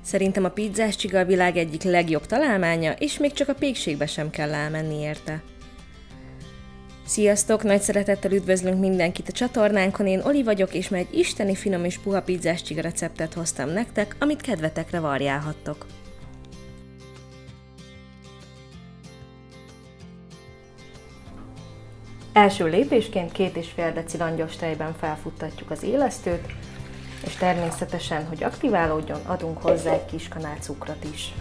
Szerintem a pizzás csiga a világ egyik legjobb találmánya, és még csak a pékségbe sem kell elmenni érte. Sziasztok! Nagy szeretettel üdvözlünk mindenkit a csatornánkon, én Oli vagyok, és ma egy isteni finom és puha pizzás csiga receptet hoztam nektek, amit kedvetekre variálhattok. Első lépésként 2,5 deci langyos tejben felfuttatjuk az élesztőt, és természetesen, hogy aktiválódjon, adunk hozzá egy kis kanál cukrot is.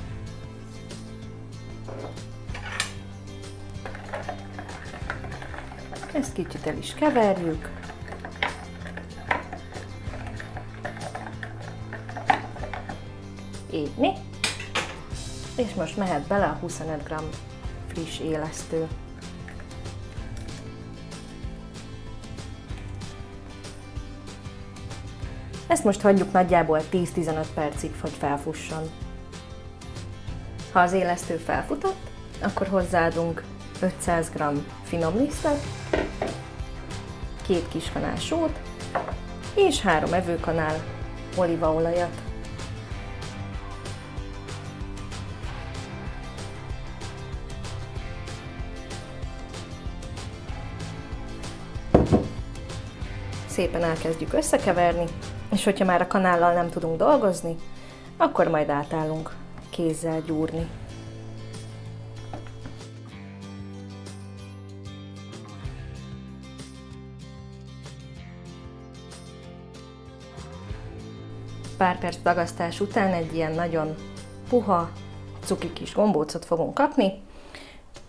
Ezt kicsit el is keverjük. Így. És most mehet bele a 25 g friss élesztő. Ezt most hagyjuk nagyjából 10-15 percig, hogy felfusson. Ha az élesztő felfutott, akkor hozzáadunk 500 g finom lisztet, 2 kiskanál sót és 3 evőkanál olívaolajat. Szépen elkezdjük összekeverni, és hogyha már a kanállal nem tudunk dolgozni, akkor majd átállunk kézzel gyúrni. Pár perc dagasztás után egy ilyen nagyon puha, cuki kis gombócot fogunk kapni,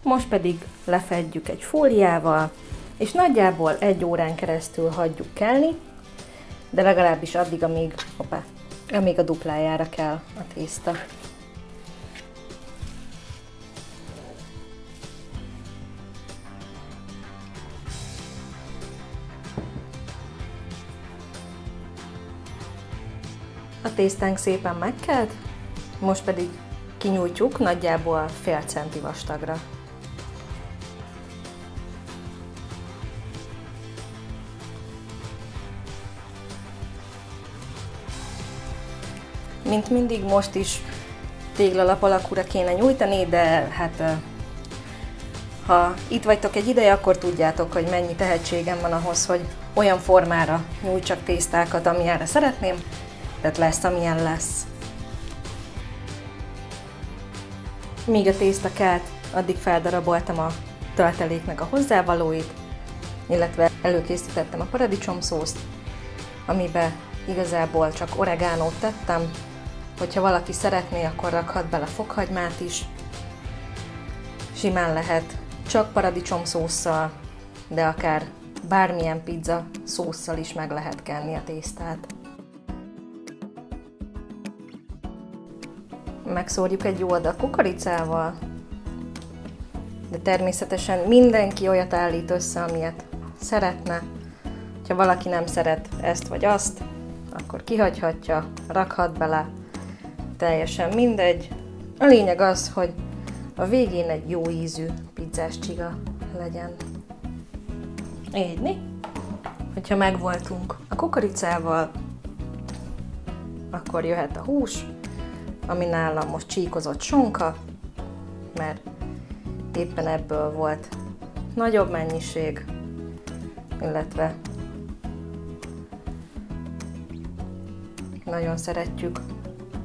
most pedig lefedjük egy fóliával, és nagyjából 1 órán keresztül hagyjuk kelni, de legalábbis addig, amíg a duplájára kell a tészta. A tésztánk szépen megkelt, most pedig kinyújtjuk nagyjából fél centi vastagra. Mint mindig, most is téglalap alakúra kéne nyújtani, de hát ha itt vagytok egy ideje, akkor tudjátok, hogy mennyi tehetségem van ahhoz, hogy olyan formára nyújtsak tésztákat, amilyenre szeretném, tehát lesz, amilyen lesz. Míg a tészta kelt, addig feldaraboltam a tölteléknek a hozzávalóit, illetve előkészítettem a paradicsomszószt, amiben igazából csak oregánót tettem. Hogyha valaki szeretné, akkor rakhat bele fokhagymát is. Simán lehet csak paradicsomszósszal, de akár bármilyen pizza szósszal is meg lehet kenni a tésztát. Megszórjuk egy jó adag kukoricával, de természetesen mindenki olyat állít össze, amilyet szeretne. Ha valaki nem szeret ezt vagy azt, akkor kihagyhatja, rakhat bele, teljesen mindegy. A lényeg az, hogy a végén egy jó ízű pizzás csiga legyen. Így. Hogyha megvoltunk a kukoricával, akkor jöhet a hús, ami nálam most csíkozott sonka, mert éppen ebből volt nagyobb mennyiség, illetve nagyon szeretjük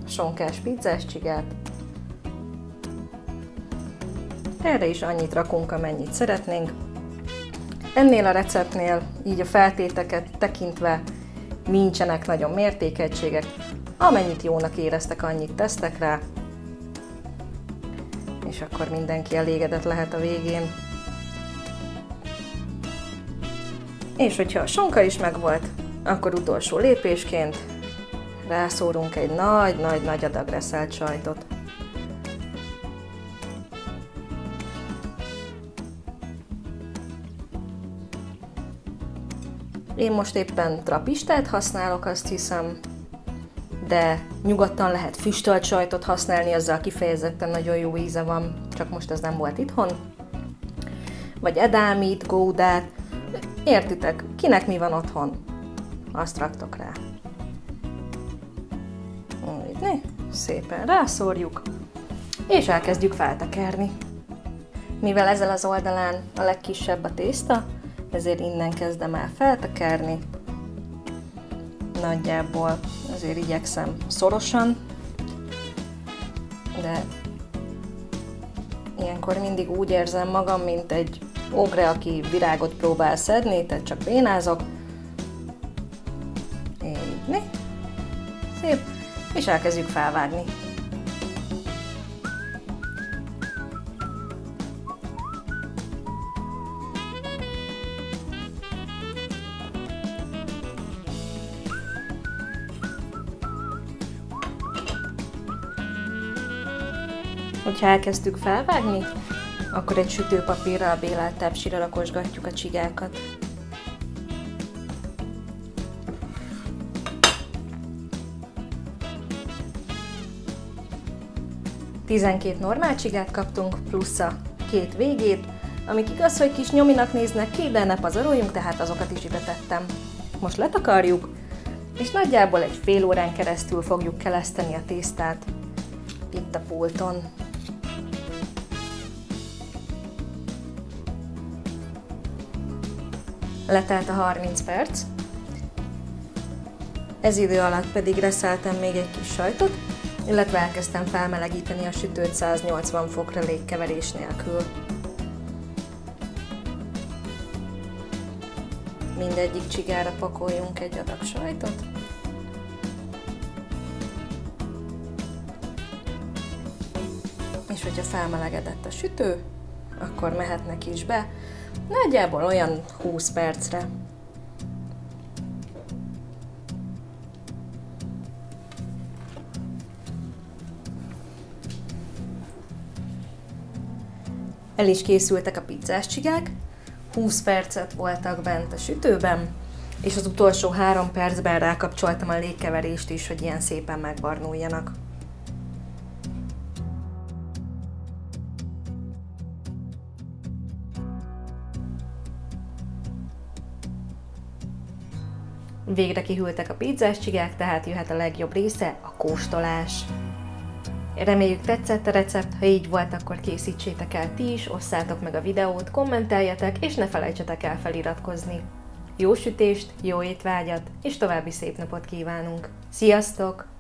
a sonkás pizzás csigát. Erre is annyit rakunk, amennyit szeretnénk. Ennél a receptnél, így a feltéteket tekintve nincsenek nagyon mértékegységek. Amennyit jónak éreztek, annyit tesztek rá, és akkor mindenki elégedett lehet a végén. És hogyha a sonka is megvolt, akkor utolsó lépésként rászórunk egy nagy adag reszelt sajtot. Én most éppen trapistát használok, azt hiszem, de nyugodtan lehet füstölt sajtot használni, azzal kifejezetten nagyon jó íze van, csak most ez nem volt itthon. Vagy edámit, gódát, értitek, kinek mi van otthon, azt raktok rá. szépen rászórjuk, és elkezdjük feltekerni. Mivel ezzel az oldalán a legkisebb a tészta, ezért innen kezdem el feltekerni. Nagyjából azért igyekszem szorosan, de ilyenkor mindig úgy érzem magam, mint egy ogre, aki virágot próbál szedni, tehát csak bénázok. Így, szép, és elkezdjük felvágni. Hogyha elkezdtük felvágni, akkor egy sütőpapírral bélelt tepsire rakosgatjuk a csigákat. Tizenkét normál csigát kaptunk, plusz a 2 végét, amik igaz, hogy kis nyominak néznek ki, de ne pazaroljunk, tehát azokat is ide tettem. Most letakarjuk, és nagyjából egy fél órán keresztül fogjuk keleszteni a tésztát itt a pulton. Letelt a 30 perc, ez idő alatt pedig reszeltem még egy kis sajtot, illetve elkezdtem felmelegíteni a sütőt 180 fokra légkeverés nélkül. Mindegyik csigára pakoljunk egy adag sajtot. És hogyha felmelegedett a sütő, akkor mehetnek is be, nagyjából olyan 20 percre. El is készültek a pizzás csigák, 20 percet voltak bent a sütőben, és az utolsó 3 percben rákapcsoltam a légkeverést is, hogy ilyen szépen megbarnuljanak. Végre kihűltek a pizzás csigák, tehát jöhet a legjobb része, a kóstolás. Reméljük tetszett a recept, ha így volt, akkor készítsétek el ti is, osszátok meg a videót, kommenteljetek, és ne felejtsetek el feliratkozni. Jó sütést, jó étvágyat, és további szép napot kívánunk! Sziasztok!